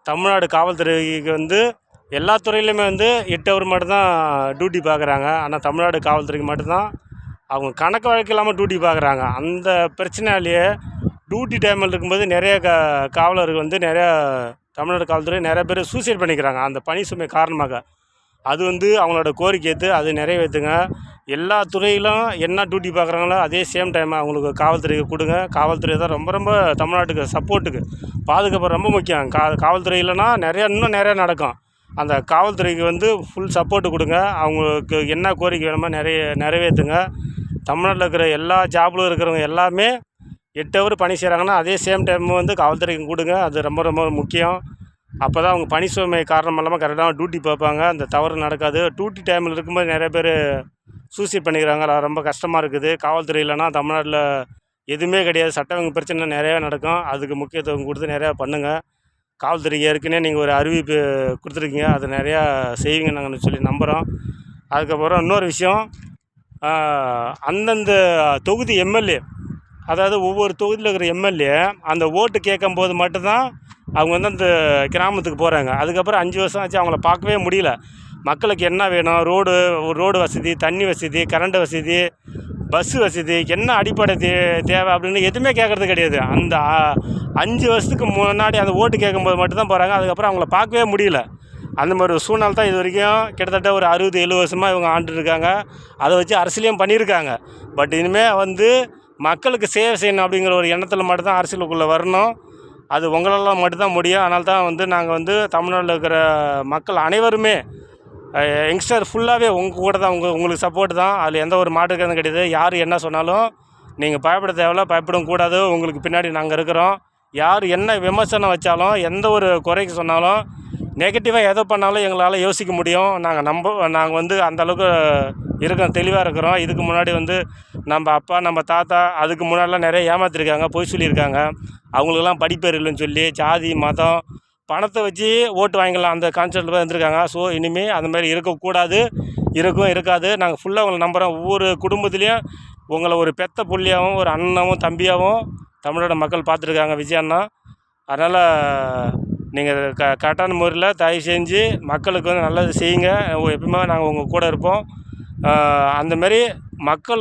தமிழ்நாடு காவல்துறைக்கு வந்து எல்லா துறையிலையுமே வந்து 8 ஹவர் மட்டும்தான் டியூட்டி பார்க்குறாங்க. ஆனால் தமிழ்நாடு காவல்துறைக்கு மட்டும்தான் அவங்க கணக்கு வழக்கு இல்லாமல் டியூட்டி பார்க்குறாங்க. அந்த பிரச்சனையாலேயே டியூட்டி டைமில் இருக்கும்போது நிறைய காவலர்கள் வந்து நிறையா தமிழ்நாடு காவல்துறை நிறைய பேர் சூசைட் பண்ணிக்கிறாங்க அந்த பணி சுமை காரணமாக. அது வந்து அவங்களோட கோரிக்கை ஏற்று அது நிறைவேற்றுங்க. எல்லா துறையிலும் என்ன டியூட்டி பார்க்குறாங்களோ அதே சேம் டைம் அவங்களுக்கு காவல்துறைக்கு கொடுங்க. காவல்துறை தான் ரொம்ப ரொம்ப தமிழ்நாட்டுக்கு சப்போர்ட்டுக்கு பாதுகாப்பு ரொம்ப முக்கியம். காவல்துறை இல்லைன்னா இன்னும் நிறையா நடக்கும். அந்த காவல்துறைக்கு வந்து ஃபுல் சப்போர்ட்டு கொடுங்க. அவங்களுக்கு என்ன கோரிக்கை வேணுமோ நிறைவேற்றுங்க. தமிழ்நாட்டில் இருக்கிற எல்லா ஜாப்லும் இருக்கிறவங்க எல்லாமே 8 ஹவர் பணி செய்கிறாங்கன்னா அதே சேம் டைம் வந்து காவல்துறைக்கு கொடுங்க. அது ரொம்ப ரொம்ப முக்கியம். அப்போ தான் அவங்க பணி சுமை காரணம் இல்லாமல் கரெக்டாக டியூட்டி பார்ப்பாங்க. அந்த தவறு நடக்காது. டியூட்டி டைமில் இருக்கும்போது நிறைய பேர் சூசைட் பண்ணிக்கிறாங்க. ரொம்ப கஷ்டமாக இருக்குது. காவல்துறை இல்லைன்னா தமிழ்நாட்டில் எதுவுமே கிடையாது. சட்ட பிரச்சனை நிறையா நடக்கும். அதுக்கு முக்கியத்துவம் கொடுத்து நிறையா பண்ணுங்கள். காவல்துறைக்கு ஏற்கனவே நீங்கள் ஒரு அறிவிப்பு கொடுத்துருக்கீங்க. அது நிறையா செய்வீங்க நாங்கள் சொல்லி நம்புகிறோம். அதுக்கப்புறம் இன்னொரு விஷயம், அந்தந்த தொகுதி எம்எல்ஏ, அதாவது ஒவ்வொரு தொகுதியில் இருக்கிற எம்எல்ஏ அந்த ஓட்டு கேட்கும்போது மட்டும்தான் அவங்க வந்து அந்த கிராமத்துக்கு போகிறாங்க. அதுக்கப்புறம் 5 வருஷம் ஆச்சு அவங்கள பார்க்கவே முடியல. மக்களுக்கு என்ன வேணும், ரோடு வசதி, தண்ணி வசதி, கரண்ட் வசதி, பஸ்ஸு வசதி, என்ன அடிப்படை தேவை அப்படின்னு எதுவுமே கேட்குறது கிடையாது. அந்த 5 வருஷத்துக்கு முன்னாடி அந்த ஓட்டு கேட்கும்போது மட்டும்தான் போகிறாங்க. அதுக்கப்புறம் அவங்கள பார்க்கவே முடியல. அந்த மாதிரி ஒரு சூழ்நிலை தான் இது வரைக்கும் கிட்டத்தட்ட ஒரு 60-70 வருஷமாக இவங்க ஆண்டுருக்காங்க. அதை வச்சு அரசியலையும் பண்ணியிருக்காங்க. பட் இனிமேல் வந்து மக்களுக்கு சேவை செய்யணும் அப்படிங்கிற ஒரு எண்ணத்தில் மட்டும்தான் அரசியலுக்குள்ளே வரணும். அது உங்களால் மட்டும்தான் முடியும். அதனால தான் வந்து நாங்கள் வந்து தமிழ்நாட்டில் இருக்கிற மக்கள் அனைவருமே யங்ஸ்டர் ஃபுல்லாகவே உங்கள் கூட தான் உங்களுக்கு சப்போர்ட் தான். அதில் எந்த ஒரு மாற்றுக்கிறதும் கிடையாது. யார் என்ன சொன்னாலும் நீங்கள் பயப்பட தேவையில்ல, பயப்படவும் கூடாது. உங்களுக்கு பின்னாடி நாங்கள் இருக்கிறோம். யார் என்ன விமர்சனம் வச்சாலும், எந்த ஒரு குறைக்கு சொன்னாலும், நெகட்டிவாக எதை பண்ணாலும் எங்களால் யோசிக்க முடியும். நாங்கள் வந்து அந்தளவுக்கு இருக்கோம், தெளிவாக இருக்கிறோம். இதுக்கு முன்னாடி வந்து நம்ம அப்பா, நம்ம தாத்தா அதுக்கு முன்னாடிலாம் நிறைய ஏமாற்றிருக்காங்க, பொய் சொல்லியிருக்காங்க. அவங்களுக்கெல்லாம் படிப்பேர் இல்லைன்னு சொல்லி ஜாதி, மதம், பணத்தை வச்சு ஓட்டு வாங்கிக்கலாம் அந்த கான்செப்டில் தான் இருந்திருக்காங்க. ஸோ இனிமேல் அந்த மாதிரி இருக்கக்கூடாது, இருக்காது. நாங்கள் ஃபுல்லாக உங்களை நம்புகிறோம். ஒவ்வொரு குடும்பத்துலேயும் உங்களை ஒரு பெத்த புள்ளியாகவும், ஒரு அண்ணனாகவும், தம்பியாகவும் தமிழோட மக்கள் பார்த்துருக்காங்க விஜய் அண்ணா. அதனால் நீங்கள் கரெக்டான முறையில் தயவு செஞ்சு மக்களுக்கு வந்து நல்லது செய்யுங்க. எப்பவுமே நாங்கள் உங்கள் கூட இருப்போம். அந்தமாரி மக்கள்